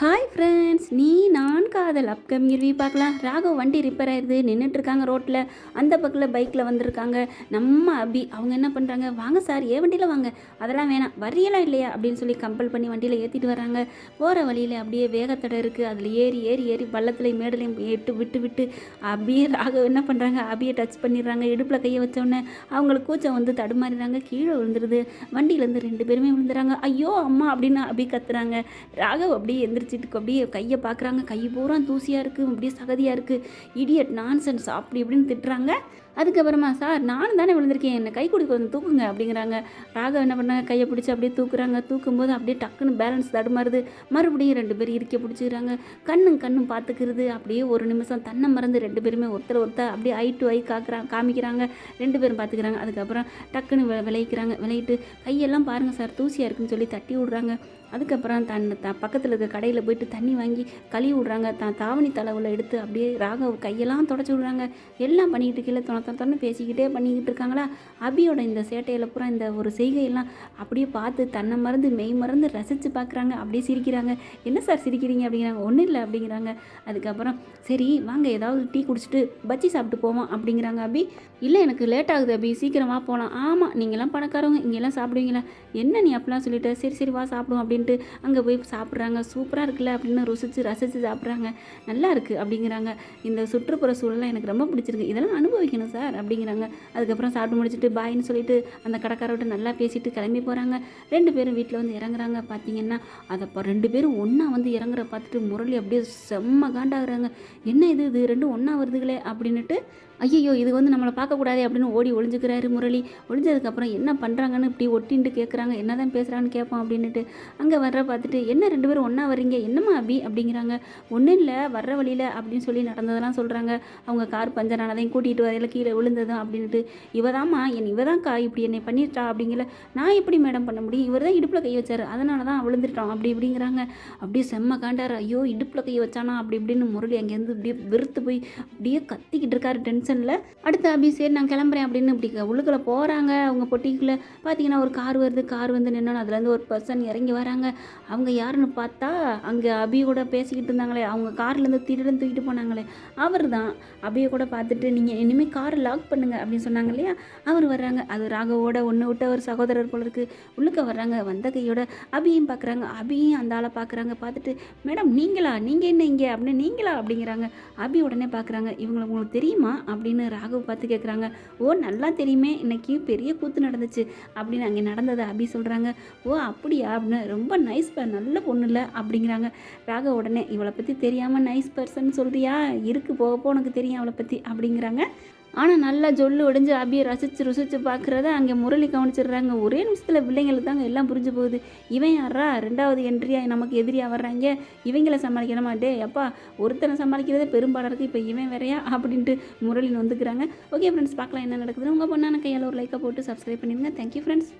Hi friends, நான் காதல் upcoming review பார்க்கலாம். ராகவ் வண்டி ரிப்பேர் ஆயிடுது, நின்றுட்டுருக்காங்க ரோட்டில். அந்த பக்கத்தில் பைக்கில் வந்திருக்காங்க நம்ம அபி. அவங்க என்ன பண்ணுறாங்க, வாங்க சார் ஏன் வண்டியில் வாங்க, அதெல்லாம் வேணாம், வரியெல்லாம் இல்லையா அப்படின்னு சொல்லி கம்பல் பண்ணி வண்டியில் ஏற்றிட்டு வராங்க. போகிற வழியில் அப்படியே வேகத்தடை இருக்குது, அதில் ஏறி ஏறி ஏறி பள்ளத்துலையும் மேடலையும் விட்டு விட்டு அப்படியே ராகவ் என்ன பண்ணுறாங்க, அபியை டச் பண்ணிடுறாங்க. இடுப்பில் கையை வச்சோடனே அவங்களுக்கு கூச்சம் வந்து தடுமாறிடுறாங்க, கீழே விழுந்துருது. வண்டியிலேருந்து 2 பேருமே விழுந்துறாங்க. ஐயோ அம்மா அப்படின்னு அபி கத்துறாங்க. ராகவ் அப்படியே எந்திரிச்சிட்டு அப்படியே கையை பார்க்குறாங்க, கை பூரா தூசியாக இருக்குது, அப்படியே சகதியாக இருக்குது. இடியட் நான்சென்ஸ் அப்படி இப்படின்னு திட்டுறாங்க. அதுக்கப்புறமா சார் நானும் தானே விழுந்திருக்கேன், என்னை கை கொடுக்க வந்து தூக்குங்க அப்படிங்கிறாங்க. ராகவ் என்ன பண்ணாங்க, கையை பிடிச்சி அப்படியே தூக்குறாங்க. தூக்கும்போது அப்படியே டக்குன்னு பேலன்ஸ் தடுமாறுது. மறுபடியும் 2 பேரும் இறுக்கி பிடிச்சிக்கிறாங்க. கண்ணும் பார்த்துக்கிறது. அப்படியே ஒரு நிமிஷம் தன்னை மறந்து 2 பேருமே ஒருத்தர் அப்படியே ஐ டு ஐ காமிக்கிறாங்க. 2 பேரும் பார்த்துக்கிறாங்க. அதுக்கப்புறம் டக்குன்னு விளையிட்டு கையெல்லாம் பாருங்கள் சார் தூசியாக இருக்குன்னு சொல்லி தட்டி விட்றாங்க. அதுக்கப்புறம் பக்கத்தில் இருக்க கடையில் போயிட்டு தண்ணி வாங்கி கழுவி விட்றாங்க. தாவணி தலைவில் எடுத்து அப்படியே ராகவ் கையெல்லாம் தொடச்சி விட்றாங்க. எல்லாம் பண்ணிக்கிட்டு கீழே தொண்ணு பேசிக்கிட்டே பண்ணிக்கிட்டு இருக்காங்களா. அபியோட இந்த சேட்டையில் பூரா இந்த ஒரு செய்கையெல்லாம் அப்படியே பார்த்து தன்னை மறந்து மெய் மறந்து ரசித்து பார்க்குறாங்க. அப்படியே சிரிக்கிறாங்க. என்ன சார் சிரிக்கிறீங்க அப்படிங்கிறாங்க. ஒன்றும் இல்லை அப்படிங்கிறாங்க. அதுக்கப்புறம் சரி வாங்க ஏதாவது டீ குடிச்சிட்டு பஜ்ஜி சாப்பிட்டு போவோம் அப்படிங்கிறாங்க அபி. இல்லை எனக்கு லேட் ஆகுது அபி, சீக்கிரமாக போகலாம். ஆமாம் நீங்கள்லாம் பணக்காரவங்க, இங்கெல்லாம் சாப்பிடுவீங்களா, என்ன நீ அப்படிலாம் சொல்லிட்டு, சரி வா சாப்பிடுவோம் அப்படின்ட்டு அங்கே போய் சாப்பிட்றாங்க. சூப்பராக இருக்குல்ல அப்படின்னு ரசித்து சாப்பிட்றாங்க. நல்லா இருக்குது அப்படிங்கிறாங்க. இந்த சுற்றுப்புற சூழலாம் எனக்கு ரொம்ப பிடிச்சிருக்கு, இதெல்லாம் அனுபவிக்கணும் சார் அப்படிங்கிறாங்க. அதுக்கப்புறம் சாப்பிட்டு முடிச்சுட்டு பாயின்னு சொல்லிட்டு அந்த கடைக்காரர்கிட்ட நல்லா பேசிட்டு கிளம்பி போகிறாங்க. 2 பேரும் வீட்டில் வந்து இறங்குறாங்க. பார்த்தீங்கன்னா அதை 2 பேரும் ஒன்றா வந்து இறங்குற பார்த்துட்டு முரளி அப்படியே செம்ம காண்டாகிறாங்க. என்ன இது 2 ஒன்றா வருதுகளே அப்படின்னுட்டு, ஐயோ இது வந்து நம்மளை பார்க்கக்கூடாது அப்படின்னு ஓடி ஒளிஞ்சுக்கிறாரு முரளி. ஒளிஞ்சதுக்கப்புறம் என்ன பண்ணுறாங்கன்னு இப்படி ஒட்டின்ட்டு கேட்குறாங்க. என்ன தான் பேசுகிறான்னு கேட்போம் அப்படின்ட்டு அங்கே வர்ற பார்த்துட்டு என்ன 2 பேரும் ஒன்றா வரீங்க, என்னம்மா அபி அப்படிங்கிறாங்க. ஒன்றும் இல்லை வர்ற வழியில் அப்படின்னு சொல்லி நடந்ததெல்லாம் சொல்கிறாங்க. அவங்க கார் பஞ்சர் ஆனதையும் கூட்டிகிட்டு வரையில் கீழே விழுந்ததும் அப்படின்ட்டு, இவதாம்மா இவதான்க்கா இப்படி என்னை பண்ணிட்டா அப்படிங்கல. நான் எப்படி மேடம் பண்ண முடியும், இவர் தான் இடுப்பில் கை வச்சார், அதனால தான் விழுந்துட்டோம் அப்படி இப்படிங்கிறாங்க. அப்படியே செம்ம காண்டார். ஐயோ இடுப்பில் கை வச்சானா அப்படி இப்படின்னு முரளி அங்கேருந்து அப்படியே வெறுத்து போய் அப்படியே கத்திக்கிட்டு இருக்காரு டென்ஷனில். அடுத்த அபி சரி நான் கிளம்புறேன் அப்படின்னு இப்படி உள்ளுக்குள்ளே போகிறாங்க. அவங்க பொட்டிக்குள்ளே பார்த்தீங்கன்னா ஒரு கார் வருது. கார் வந்து நின்னோன்னு அதுலேருந்து ஒரு பர்சன் இறங்கி வராங்க. அவங்க யாருன்னு பார்த்தா அங்கே அபி கூட பேசிக்கிட்டு இருந்தாங்களே, அவங்க கார்லேருந்து திருடன் தூக்கிட்டு போனாங்களே அவர் தான். அபியை கூட பார்த்துட்டு நீங்கள் இனிமேல் காரை லாக் பண்ணுங்க அப்படின்னு சொன்னாங்க இல்லையா, அவர் வர்றாங்க. அது ராகவோட ஒன்று விட்ட ஒரு சகோதரர் போல இருக்குது. உள்ளுக்க வர்றாங்க. வந்த கையோட அபியும் பார்க்குறாங்க. அபியும் அந்த ஆளை பார்க்குறாங்க. பார்த்துட்டு மேடம் நீங்கள் என்ன இங்கே அப்படின்னு நீங்களா அப்படிங்கிறாங்க. அபி உடனே பார்க்குறாங்க. உங்களுக்கு தெரியுமா அப்படின்னு ராகவ் பார்த்து கேட்குறாங்க. ஓ நல்லா தெரியுமே, இன்னைக்கு பெரிய கூத்து நடந்துச்சு அப்படின்னு அங்கே நடந்ததை அபி சொல்கிறாங்க. ஓ அப்படியா அப்படின்னு, ரொம்ப நைஸ் நல்ல பொண்ணு இல்லை அப்படிங்கிறாங்க. ராகவ் உடனே இவளை பற்றி தெரியாமல் நைஸ் பர்சன் சொல்கிறியா, இருக்கு போக உனக்கு தெரியும் அவளை பற்றி அப்படிங்கிறாங்க. ஆனால் நல்லா ஜொல்லு ஒடிஞ்சு அபியை ருசித்து பார்க்குறத அங்கே முரளி கவனிச்சிடுறாங்க. ஒரே நிமிஷத்தில் பிள்ளைங்களுக்கு தாங்க எல்லாம் புரிஞ்சு போகுது. இவன் யாரா 2வது என்ட்ரியாக நமக்கு எதிரியாக வர்றாங்க, இவங்களை சமாளிக்கணுமா, டே அப்பா ஒருத்தனை சமாளிக்கிறதே பெரும்பாடாக இருக்குது, இப்போ இவன் வேறையா அப்படின்ட்டு முரளி வந்துக்கிறாங்க. ஓகே ஃப்ரெண்ட்ஸ், பார்க்கலாம் என்ன நடக்குதுன்னு. உங்கள் பொண்ணான கையால் ஒரு லைக்கை போட்டு சப்ஸ்கிரைப் பண்ணிடுங்க. Thank you friends.